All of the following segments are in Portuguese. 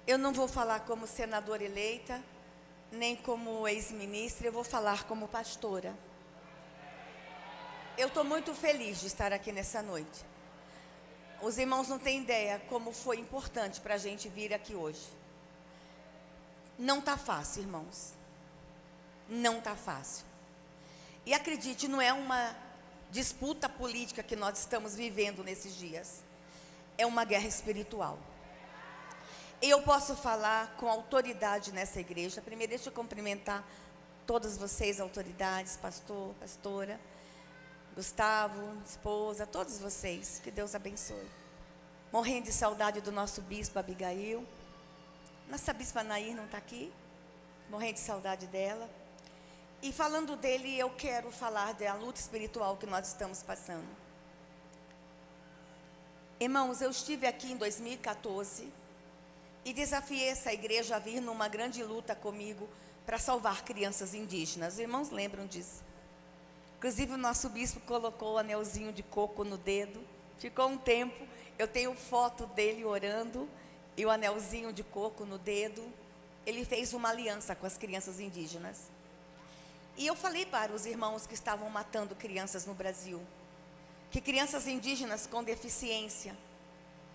Eu não vou falar como senadora eleita, nem como ex-ministra, eu vou falar como pastora. Eu estou muito feliz de estar aqui nessa noite. Os irmãos não têm ideia como foi importante para a gente vir aqui hoje. Não está fácil, irmãos. Não está fácil. E acredite, não é uma disputa política que nós estamos vivendo nesses dias. É uma guerra espiritual. E eu posso falar com autoridade nessa igreja. Primeiro, deixa eu cumprimentar todas vocês, autoridades, pastor, pastora, Gustavo, esposa, todos vocês. Que Deus abençoe. Morrendo de saudade do nosso bispo Abigail. Nossa bispa Nair não está aqui. Morrendo de saudade dela. E falando dele, eu quero falar da luta espiritual que nós estamos passando. Irmãos, eu estive aqui em 2014 e desafiei essa igreja a vir numa grande luta comigo para salvar crianças indígenas. Os irmãos lembram disso? Inclusive o nosso bispo colocou o anelzinho de coco no dedo. Ficou um tempo, eu tenho foto dele orando e o anelzinho de coco no dedo. Ele fez uma aliança com as crianças indígenas. E eu falei para os irmãos que estavam matando crianças no Brasil, que crianças indígenas com deficiência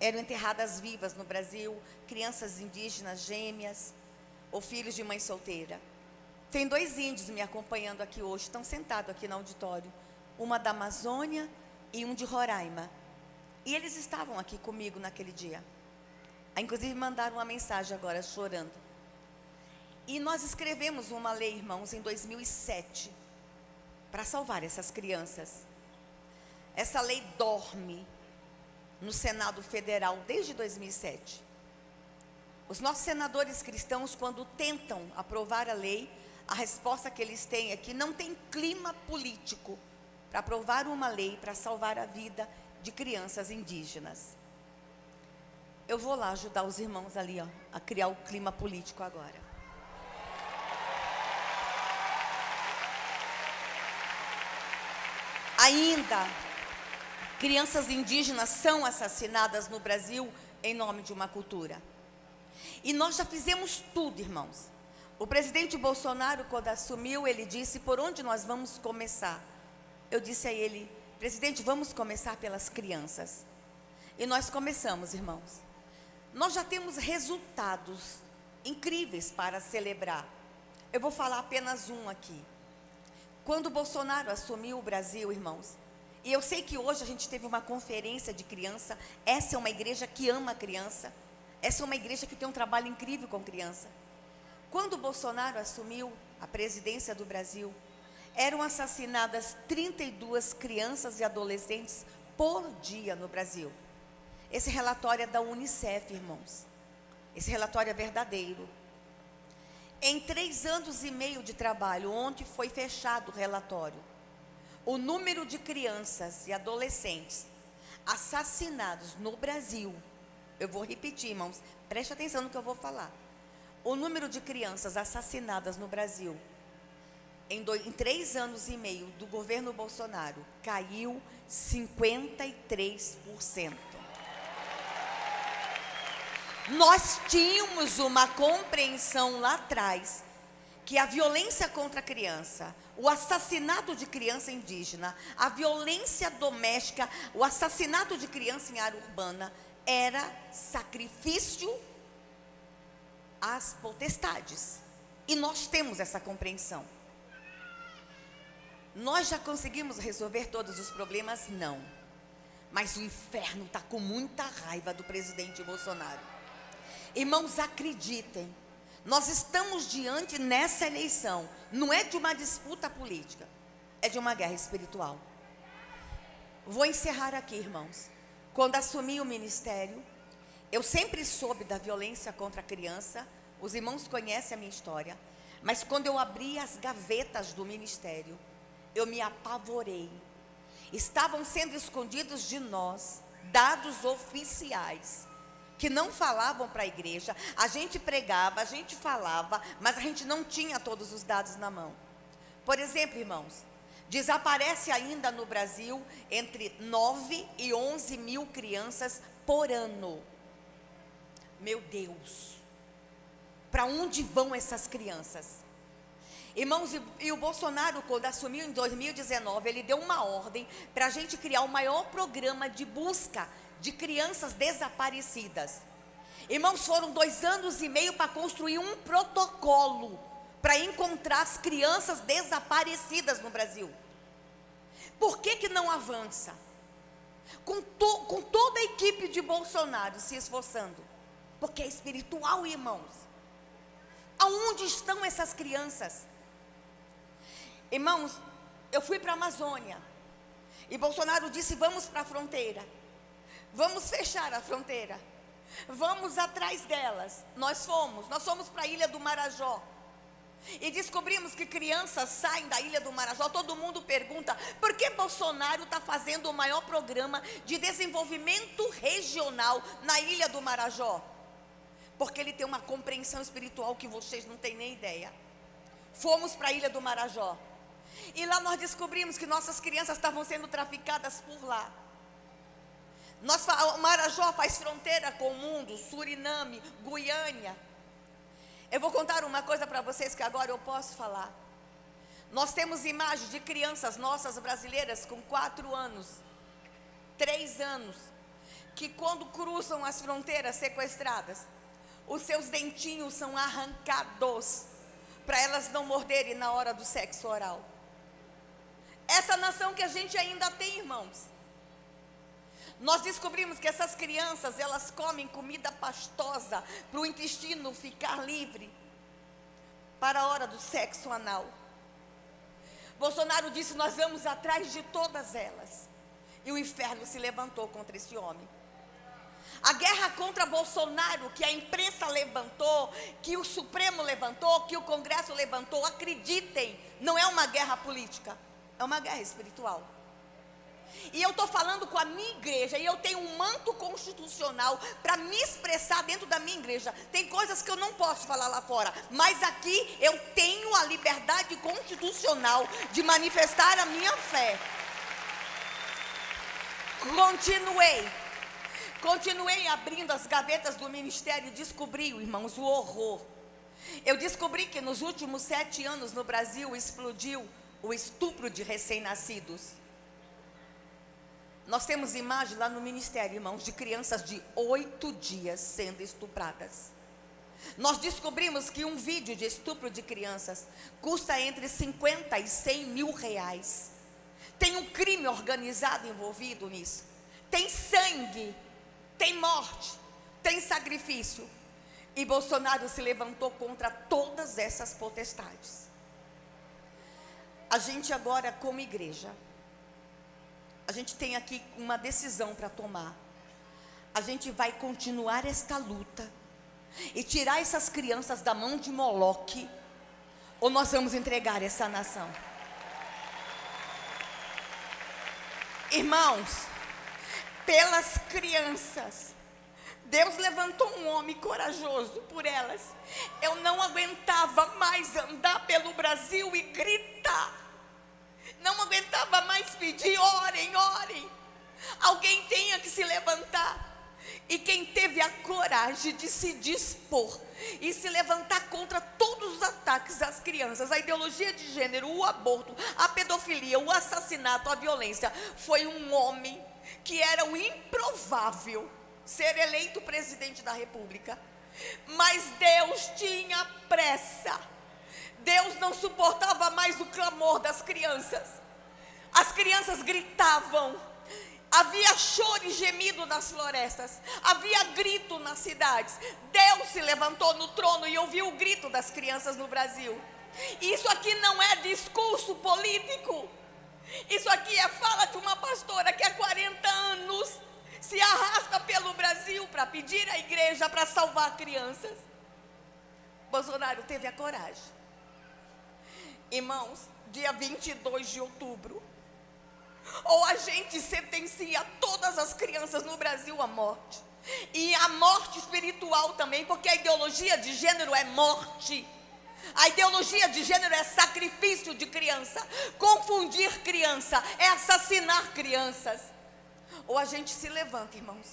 eram enterradas vivas no Brasil, crianças indígenas gêmeas ou filhos de mãe solteira. Tem 2 índios me acompanhando aqui hoje, estão sentados aqui no auditório, uma da Amazônia e um de Roraima. E eles estavam aqui comigo naquele dia. Inclusive mandaram uma mensagem agora chorando. E nós escrevemos uma lei, irmãos, em 2007, para salvar essas crianças. Essa lei dorme no Senado Federal desde 2007. Os nossos senadores cristãos, quando tentam aprovar a lei, a resposta que eles têm é que não tem clima político para aprovar uma lei para salvar a vida de crianças indígenas. Eu vou lá ajudar os irmãos ali, a criar o clima político agora. Ainda, crianças indígenas são assassinadas no Brasil em nome de uma cultura. E nós já fizemos tudo, irmãos. O presidente Bolsonaro, quando assumiu, ele disse: por onde nós vamos começar? Eu disse a ele: presidente, vamos começar pelas crianças. E nós começamos, irmãos. Nós já temos resultados incríveis para celebrar. Eu vou falar apenas um aqui. Quando o Bolsonaro assumiu o Brasil, irmãos, e eu sei que hoje a gente teve uma conferência de criança. Essa é uma igreja que ama a criança. Essa é uma igreja que tem um trabalho incrível com criança. Quando o Bolsonaro assumiu a presidência do Brasil, eram assassinadas 32 crianças e adolescentes por dia no Brasil. Esse relatório é da Unicef, irmãos. Esse relatório é verdadeiro. Em 3 anos e meio de trabalho, ontem foi fechado o relatório, o número de crianças e adolescentes assassinados no Brasil, eu vou repetir, irmãos, preste atenção no que eu vou falar. O número de crianças assassinadas no Brasil, em 3 anos e meio do governo Bolsonaro, caiu 53%. Nós tínhamos uma compreensão lá atrás que a violência contra a criança, o assassinato de criança indígena, a violência doméstica, o assassinato de criança em área urbana era sacrifício às potestades. E nós temos essa compreensão. Nós já conseguimos resolver todos os problemas? Não. Mas o inferno está com muita raiva do presidente Bolsonaro. Irmãos, acreditem, nós estamos diante nessa eleição, não é de uma disputa política, é de uma guerra espiritual. Vou encerrar aqui, irmãos. Quando assumi o ministério, eu sempre soube da violência contra a criança, os irmãos conhecem a minha história, mas quando eu abri as gavetas do ministério, eu me apavorei. Estavam sendo escondidos de nós dados oficiais, que não falavam para a igreja. A gente pregava, a gente falava, mas a gente não tinha todos os dados na mão. Por exemplo, irmãos, desaparece ainda no Brasil entre 9 e 11 mil crianças por ano. Meu Deus, Para onde vão essas crianças? Irmãos, e o Bolsonaro, quando assumiu em 2019, ele deu uma ordem para a gente criar o maior programa de busca de crianças desaparecidas. Irmãos, foram 2 anos e meio para construir um protocolo para encontrar as crianças desaparecidas no Brasil. Por que não avança? Com toda a equipe de Bolsonaro se esforçando, porque é espiritual, irmãos. Aonde estão essas crianças? Irmãos, eu fui para a Amazônia e Bolsonaro disse: vamos para a fronteira, vamos fechar a fronteira, vamos atrás delas. Nós fomos para a Ilha do Marajó e descobrimos que crianças saem da Ilha do Marajó. Todo mundo pergunta: por que Bolsonaro está fazendo o maior programa de desenvolvimento regional na Ilha do Marajó? Porque ele tem uma compreensão espiritual que vocês não têm nem ideia. Fomos para a Ilha do Marajó e lá nós descobrimos que nossas crianças estavam sendo traficadas por lá. O Marajó faz fronteira com o mundo, Suriname, Guiânia. Eu vou contar uma coisa para vocês que agora eu posso falar. Nós temos imagens de crianças nossas brasileiras com 4 anos, 3 anos, que quando cruzam as fronteiras sequestradas, os seus dentinhos são arrancados para elas não morderem na hora do sexo oral. Essa nação que a gente ainda tem, irmãos. Nós descobrimos que essas crianças, elas comem comida pastosa para o intestino ficar livre para a hora do sexo anal. Bolsonaro disse: nós vamos atrás de todas elas. E o inferno se levantou contra esse homem. A guerra contra Bolsonaro, que a imprensa levantou, que o Supremo levantou, que o Congresso levantou, acreditem, não é uma guerra política, é uma guerra espiritual. E eu estou falando com a minha igreja, e eu tenho um manto constitucional para me expressar dentro da minha igreja. Tem coisas que eu não posso falar lá fora, mas aqui eu tenho a liberdade constitucional de manifestar a minha fé. Continuei abrindo as gavetas do ministério e descobri, irmãos, o horror. Eu descobri que nos últimos 7 anos no Brasil explodiu o estupro de recém-nascidos. Nós temos imagem lá no ministério, irmãos, de crianças de 8 dias sendo estupradas. Nós descobrimos que um vídeo de estupro de crianças custa entre 50 e 100 mil reais. Tem um crime organizado envolvido nisso. Tem sangue, tem morte, tem sacrifício. E Bolsonaro se levantou contra todas essas potestades. A gente agora, como igreja, a gente tem aqui uma decisão para tomar. A gente vai continuar esta luta e tirar essas crianças da mão de Moloque, ou nós vamos entregar essa nação? Irmãos, pelas crianças, Deus levantou um homem corajoso por elas. Eu não aguentava mais andar pelo Brasil e gritar. Não aguentava mais pedir: orem, orem. Alguém tinha que se levantar. E quem teve a coragem de se dispor e se levantar contra todos os ataques às crianças, a ideologia de gênero, o aborto, a pedofilia, o assassinato, a violência, foi um homem que era o improvável ser eleito presidente da República. Mas Deus tinha pressa. Deus não suportava mais o clamor das crianças. As crianças gritavam. Havia choro e gemido nas florestas. Havia grito nas cidades. Deus se levantou no trono e ouviu o grito das crianças no Brasil. Isso aqui não é discurso político. Isso aqui é fala de uma pastora que há 40 anos se arrasta pelo Brasil para pedir à igreja para salvar crianças. Bolsonaro teve a coragem. Irmãos, dia 22 de outubro, ou a gente sentencia todas as crianças no Brasil à morte, e a morte espiritual também, porque a ideologia de gênero é morte. A ideologia de gênero é sacrifício de criança. Confundir criança é assassinar crianças. Ou a gente se levanta, irmãos,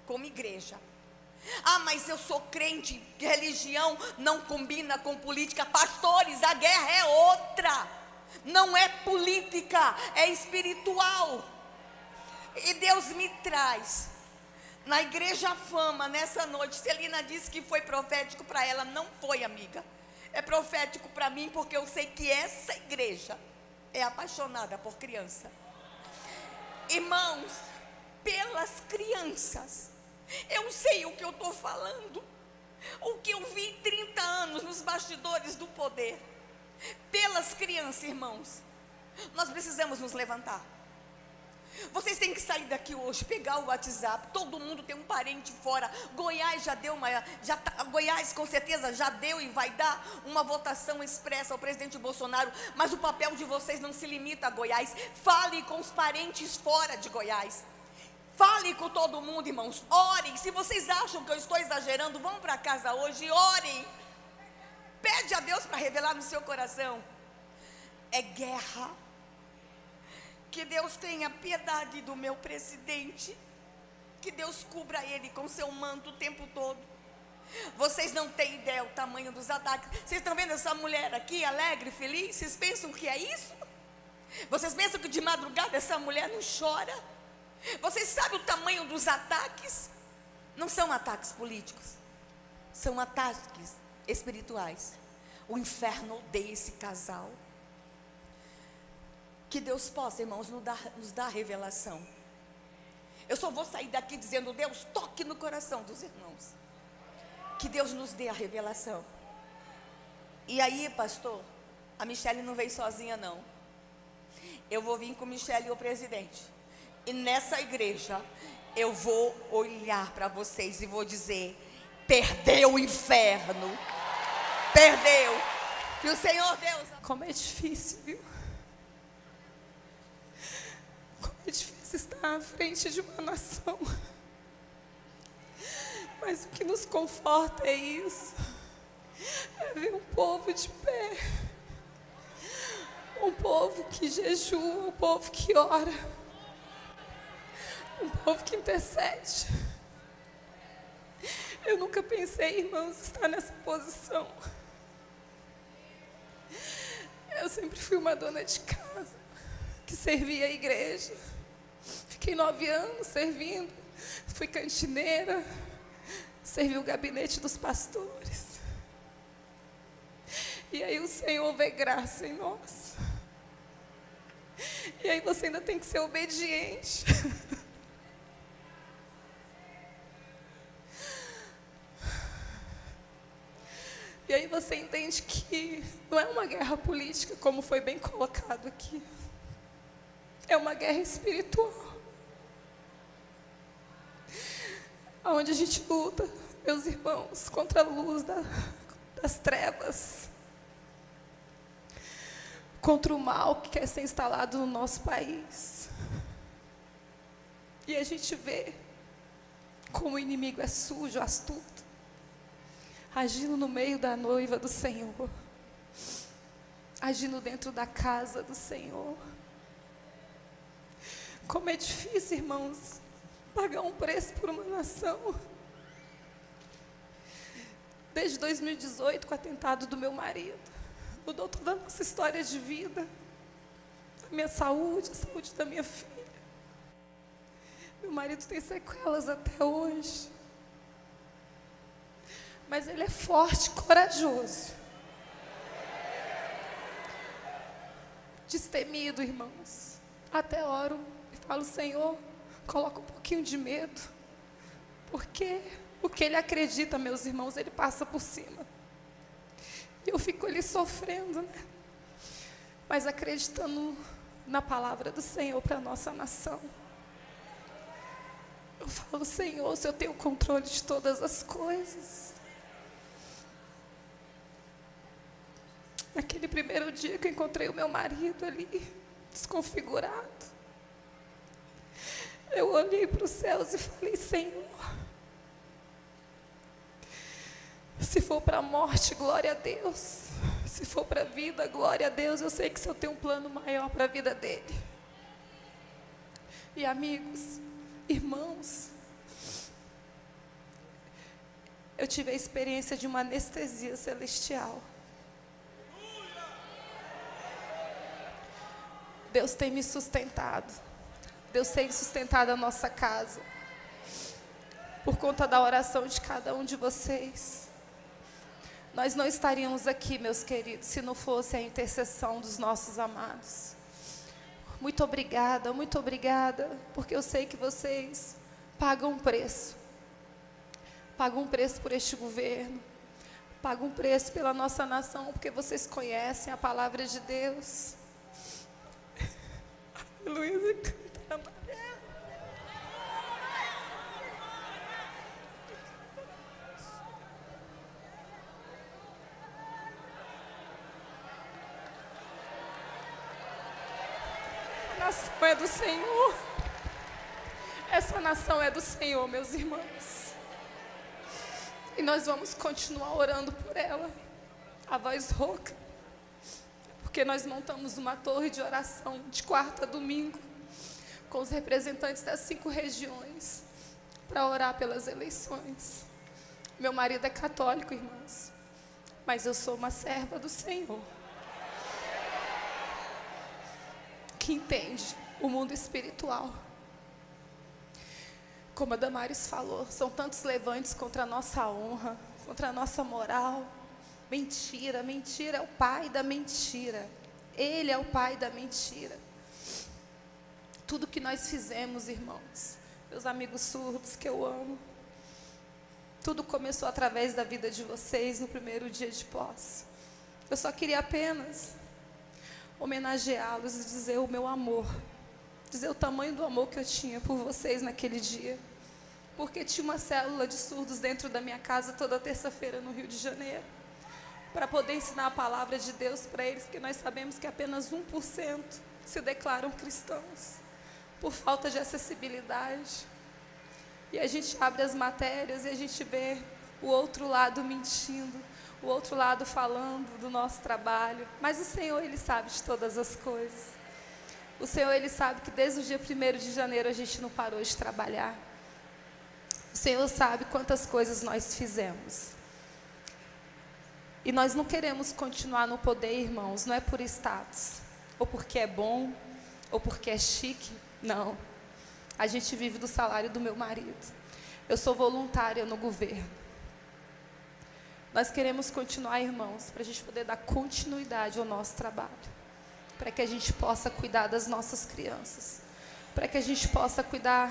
como igreja, Ah, mas eu sou crente, religião não combina com política. Pastores, a guerra é outra. Não é política, é espiritual. E Deus me traz na Igreja Fama nessa noite. Celina disse que foi profético para ela. Não foi, amiga. É profético para mim, porque eu sei que essa igreja é apaixonada por criança. Irmãos, pelas crianças. Eu sei o que eu estou falando. O que eu vi 30 anos nos bastidores do poder. Pelas crianças, irmãos. Nós precisamos nos levantar. Vocês têm que sair daqui hoje, pegar o WhatsApp. Todo mundo tem um parente fora. Goiás já deu Goiás com certeza já deu e vai dar uma votação expressa ao presidente Bolsonaro. Mas o papel de vocês não se limita a Goiás. Fale com os parentes fora de Goiás. Fale com todo mundo, irmãos. Orem. Se vocês acham que eu estou exagerando, vão para casa hoje e orem. Pede a Deus para revelar no seu coração. É guerra. Que Deus tenha piedade do meu presidente. Que Deus cubra ele com seu manto o tempo todo. Vocês não têm ideia o tamanho dos ataques. Vocês estão vendo essa mulher aqui, alegre, feliz? Vocês pensam que é isso? Vocês pensam que de madrugada essa mulher não chora? Vocês sabem o tamanho dos ataques? Não são ataques políticos. São ataques espirituais. O inferno odeia esse casal. Que Deus possa, irmãos, nos dar revelação. Eu só vou sair daqui dizendo: Deus, toque no coração dos irmãos. Que Deus nos dê a revelação. E aí, pastor, a Michele não veio sozinha, não. Eu vou vir com Michele e o presidente. E nessa igreja, eu vou olhar para vocês e vou dizer: perdeu o inferno. Perdeu. Que o Senhor Deus... Como é difícil, viu? É difícil estar à frente de uma nação. Mas o que nos conforta é isso. É ver um povo de pé. Um povo que jejua, um povo que ora. Um povo que intercede. Eu nunca pensei, irmãos, estar nessa posição. Eu sempre fui uma dona de casa que servia a igreja. Fiquei 9 anos servindo. Fui cantineira. Servi o gabinete dos pastores. E aí o Senhor vê graça em nós. E aí você ainda tem que ser obediente. E aí você entende que não é uma guerra política, como foi bem colocado aqui. É uma guerra espiritual. Onde a gente luta, meus irmãos, contra a luz das trevas. Contra o mal que quer ser instalado no nosso país. E a gente vê como o inimigo é sujo, astuto, agindo no meio da noiva do Senhor, agindo dentro da casa do Senhor. Como é difícil, irmãos, pagar um preço por uma nação. Desde 2018, com o atentado do meu marido, mudou toda a nossa história de vida, a minha saúde, a saúde da minha filha. Meu marido tem sequelas até hoje. Mas ele é forte, corajoso. Destemido, irmãos. Até oro e falo: Senhor, coloca um pouquinho de medo. Porque o que ele acredita, meus irmãos, ele passa por cima. E eu fico ali sofrendo, né? Mas acreditando na palavra do Senhor para a nossa nação. Eu falo: Senhor, o Senhor tem o controle de todas as coisas. Naquele primeiro dia que eu encontrei o meu marido ali, desconfigurado, eu olhei para os céus e falei: Senhor, se for para a morte, glória a Deus. Se for para a vida, glória a Deus. Eu sei que o Senhor tem um plano maior para a vida dele. E amigos, irmãos, eu tive a experiência de uma anestesia celestial. Deus tem me sustentado. Deus tem sustentado a nossa casa. Por conta da oração de cada um de vocês. Nós não estaríamos aqui, meus queridos, se não fosse a intercessão dos nossos amados. Muito obrigada, porque eu sei que vocês pagam um preço. Pagam um preço por este governo. Pagam um preço pela nossa nação, porque vocês conhecem a palavra de Deus. Luísa canta. A nação é do Senhor. Essa nação é do Senhor, meus irmãos. E nós vamos continuar orando por ela, a voz rouca, porque nós montamos uma torre de oração de quarta a domingo, com os representantes das 5 regiões, para orar pelas eleições. Meu marido é católico, irmãos, mas eu sou uma serva do Senhor, que entende o mundo espiritual. Como a Damares falou, são tantos levantes contra a nossa honra, contra a nossa moral. Mentira, mentira é o pai da mentira. Ele é o pai da mentira. Tudo que nós fizemos, irmãos, meus amigos surdos que eu amo, tudo começou através da vida de vocês no primeiro dia de posse. Eu só queria apenas homenageá-los e dizer o meu amor, dizer o tamanho do amor que eu tinha por vocês naquele dia, porque tinha uma célula de surdos dentro da minha casa toda terça-feira no Rio de Janeiro, para poder ensinar a palavra de Deus para eles, porque nós sabemos que apenas 1% se declaram cristãos, por falta de acessibilidade. E a gente abre as matérias e a gente vê o outro lado mentindo, o outro lado falando do nosso trabalho, mas o Senhor, Ele sabe de todas as coisas. O Senhor, Ele sabe que desde o dia 1º de janeiro a gente não parou de trabalhar. O Senhor sabe quantas coisas nós fizemos. E nós não queremos continuar no poder, irmãos, não é por status, ou porque é bom, ou porque é chique, não. A gente vive do salário do meu marido. Eu sou voluntária no governo. Nós queremos continuar, irmãos, para a gente poder dar continuidade ao nosso trabalho, para que a gente possa cuidar das nossas crianças, para que a gente possa cuidar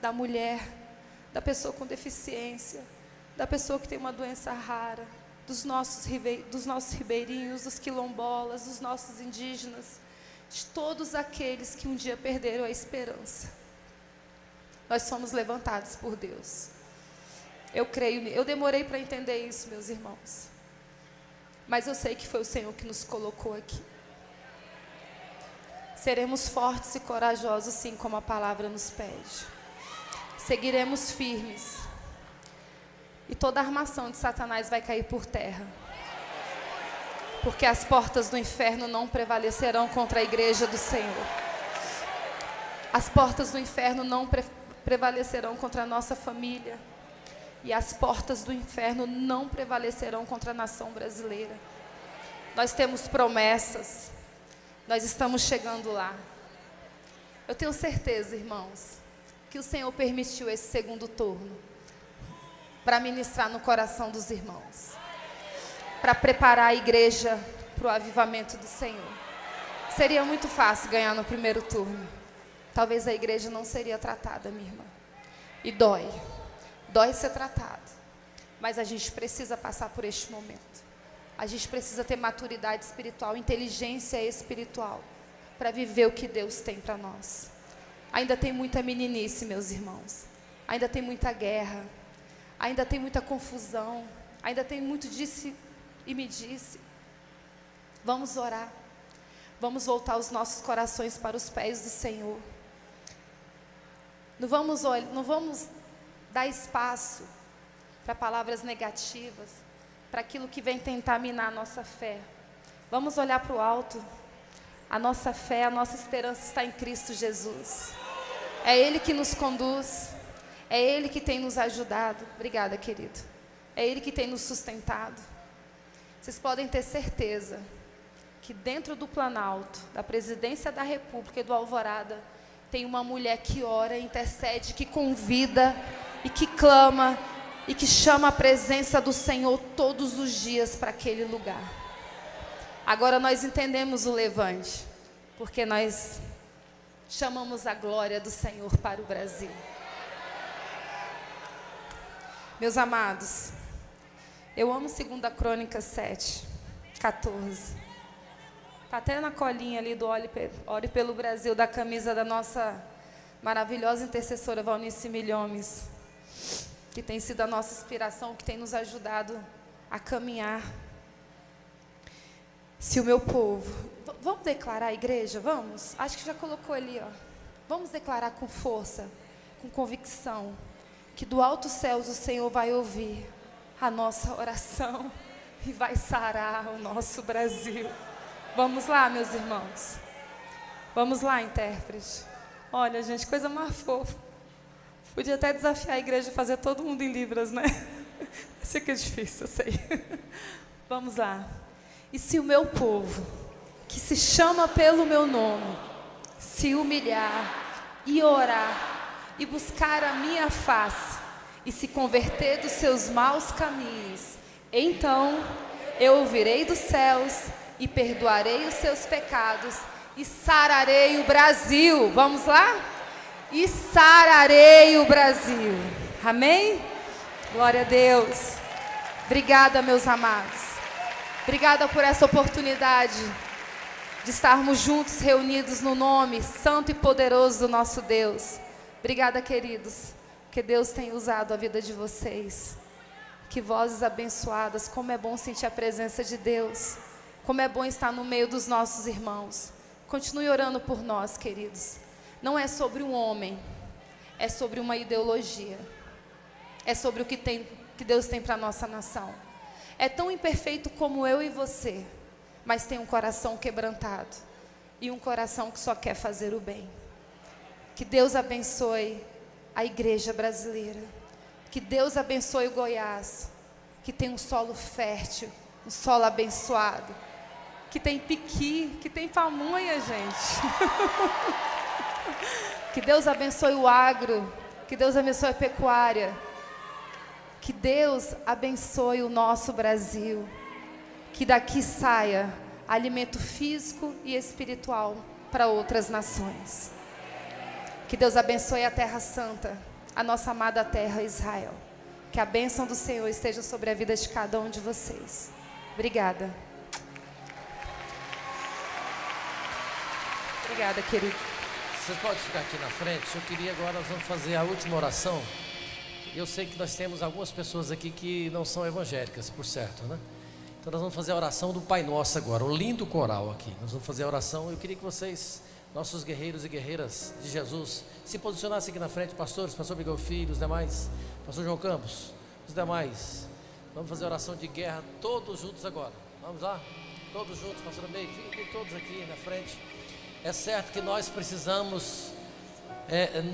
da mulher, da pessoa com deficiência, da pessoa que tem uma doença rara, dos nossos ribeirinhos, dos quilombolas, dos nossos indígenas, de todos aqueles que um dia perderam a esperança. Nós somos levantados por Deus. Eu creio, eu demorei para entender isso, meus irmãos, mas eu sei que foi o Senhor que nos colocou aqui. Seremos fortes e corajosos, sim, como a palavra nos pede. Seguiremos firmes. E toda a armação de Satanás vai cair por terra. Porque as portas do inferno não prevalecerão contra a igreja do Senhor. As portas do inferno não prevalecerão contra a nossa família. E as portas do inferno não prevalecerão contra a nação brasileira. Nós temos promessas. Nós estamos chegando lá. Eu tenho certeza, irmãos, que o Senhor permitiu esse segundo turno para ministrar no coração dos irmãos, para preparar a igreja para o avivamento do Senhor. Seria muito fácil ganhar no primeiro turno. Talvez a igreja não seria tratada, minha irmã. E dói ser tratado. Mas a gente precisa passar por este momento. A gente precisa ter maturidade espiritual, inteligência espiritual, para viver o que Deus tem para nós. Ainda tem muita meninice, meus irmãos. Ainda tem muita guerra. Ainda tem muita confusão. Ainda tem muito disse e me disse. Vamos orar. Vamos voltar os nossos corações para os pés do Senhor. Não vamos dar espaço para palavras negativas, para aquilo que vem tentar minar a nossa fé. Vamos olhar para o alto. A nossa fé, a nossa esperança está em Cristo Jesus. É Ele que nos conduz. É Ele que tem nos ajudado. Obrigada, querido. É Ele que tem nos sustentado. Vocês podem ter certeza que dentro do Planalto, da Presidência da República e do Alvorada, tem uma mulher que ora, intercede, que convida e que clama e que chama a presença do Senhor todos os dias para aquele lugar. Agora nós entendemos o levante, porque nós chamamos a glória do Senhor para o Brasil. Meus amados, eu amo 2 Crônicas 7, 14. Está até na colinha ali do Ore pelo Brasil, da camisa da nossa maravilhosa intercessora Valnice Milhomes, que tem sido a nossa inspiração, que tem nos ajudado a caminhar. Se o meu povo... Vamos declarar, igreja? Vamos? Acho que já colocou ali, ó. Vamos declarar com força, com convicção, que do alto céus o Senhor vai ouvir a nossa oração e vai sarar o nosso Brasil. Vamos lá, meus irmãos. Vamos lá, intérprete. Olha, gente, coisa mais fofa. Podia até desafiar a igreja a fazer todo mundo em Libras, né? Isso aqui é difícil, eu sei. Vamos lá. E se o meu povo, que se chama pelo meu nome, se humilhar e orar e buscar a minha face e se converter dos seus maus caminhos, então eu ouvirei dos céus e perdoarei os seus pecados e sararei o Brasil. Vamos lá? E sararei o Brasil. Amém? Glória a Deus. Obrigada, meus amados. Obrigada por essa oportunidade de estarmos juntos, reunidos no nome santo e poderoso do nosso Deus. Obrigada, queridos, que Deus tem usado a vida de vocês. Que vozes abençoadas, como é bom sentir a presença de Deus. Como é bom estar no meio dos nossos irmãos. Continue orando por nós, queridos. Não é sobre um homem, é sobre uma ideologia. É sobre o que Deus tem para a nossa nação. É tão imperfeito como eu e você, mas tem um coração quebrantado e um coração que só quer fazer o bem. Que Deus abençoe a igreja brasileira. Que Deus abençoe o Goiás, que tem um solo fértil, um solo abençoado, que tem piqui, que tem pamonha, gente. Que Deus abençoe o agro, que Deus abençoe a pecuária. Que Deus abençoe o nosso Brasil. Que daqui saia alimento físico e espiritual para outras nações. Que Deus abençoe a Terra Santa, a nossa amada terra Israel. Que a bênção do Senhor esteja sobre a vida de cada um de vocês. Obrigada. Obrigada, querido. Vocês podem ficar aqui na frente. Eu queria agora, nós vamos fazer a última oração. Eu sei que nós temos algumas pessoas aqui que não são evangélicas, por certo, né? Então nós vamos fazer a oração do Pai Nosso agora, um lindo coral aqui. Nós vamos fazer a oração. Eu queria que vocês, nossos guerreiros e guerreiras de Jesus, se posicionassem aqui na frente, pastores, pastor Miguel Filho, os demais, pastor João Campos, os demais. Vamos fazer a oração de guerra todos juntos agora. Vamos lá? Todos juntos, pastor Meio, fiquem todos aqui na frente. É certo que nós precisamos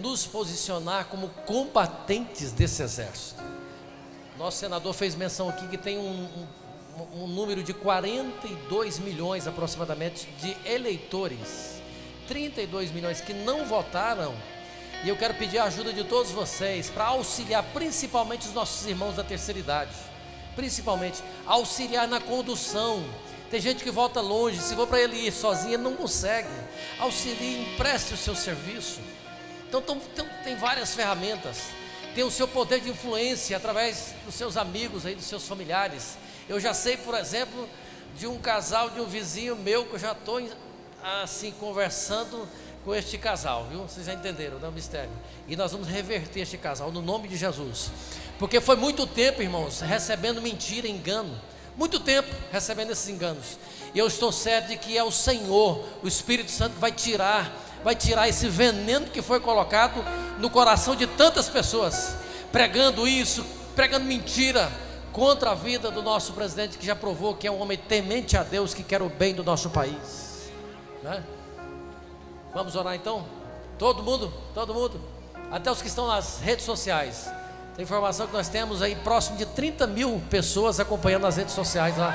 nos posicionar como combatentes desse exército. Nosso senador fez menção aqui que tem um número de 42 milhões aproximadamente de eleitores, 32 milhões que não votaram. E eu quero pedir a ajuda de todos vocês para auxiliar principalmente os nossos irmãos da terceira idade, principalmente auxiliar na condução. Tem gente que volta longe, se for para ele ir sozinho, ele não consegue. Auxilie, empreste o seu serviço. Então tem várias ferramentas. Tem o seu poder de influência através dos seus amigos aí, dos seus familiares. Eu já sei, por exemplo, de um casal, de um vizinho meu, que eu já estou assim conversando com este casal, viu? Vocês já entenderam, não é um mistério. E nós vamos reverter este casal no nome de Jesus. Porque foi muito tempo, irmãos, recebendo mentira, engano. Muito tempo recebendo esses enganos. E eu estou certo de que é o Senhor, o Espírito Santo, que vai tirar esse veneno que foi colocado no coração de tantas pessoas, pregando isso, pregando mentira contra a vida do nosso presidente, que já provou que é um homem temente a Deus, que quer o bem do nosso país, né? Vamos orar então? Todo mundo, até os que estão nas redes sociais, Tem informação que nós temos aí próximo de 30 mil pessoas acompanhando nas redes sociais lá.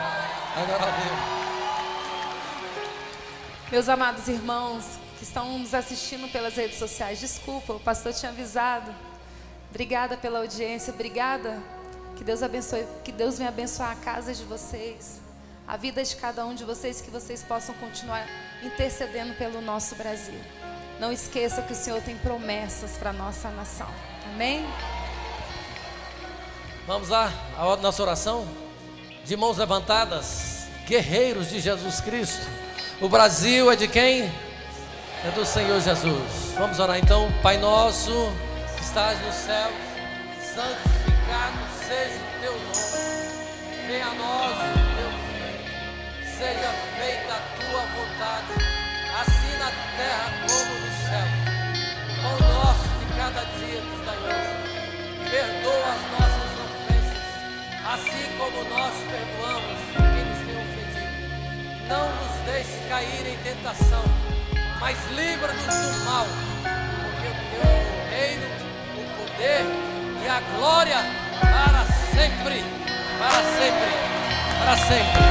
Meus amados irmãos que estão nos assistindo pelas redes sociais, desculpa, o pastor tinha avisado. Obrigada pela audiência, obrigada. Que Deus abençoe, que Deus venha abençoar a casa de vocês, a vida de cada um de vocês, que vocês possam continuar intercedendo pelo nosso Brasil. Não esqueça que o Senhor tem promessas para a nossa nação. Amém? Vamos lá, a nossa oração. De mãos levantadas, guerreiros de Jesus Cristo. O Brasil é de quem? É do Senhor Jesus. Vamos orar então. Pai nosso, que estás nos céus, santificado seja o teu nome. Venha a nós o teu reino. Seja feita a tua vontade, assim na terra como no céu. Pão nosso de cada dia nos dai hoje. Perdoa as nossas ofensas, assim como nós perdoamos quem nos tem ofendido. Não nos deixe cair em tentação, mas livra-nos do mal, porque o teu é o reino, o poder e a glória para sempre, para sempre, para sempre.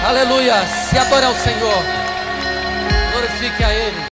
Aleluia, se adore ao Senhor, glorifique a Ele.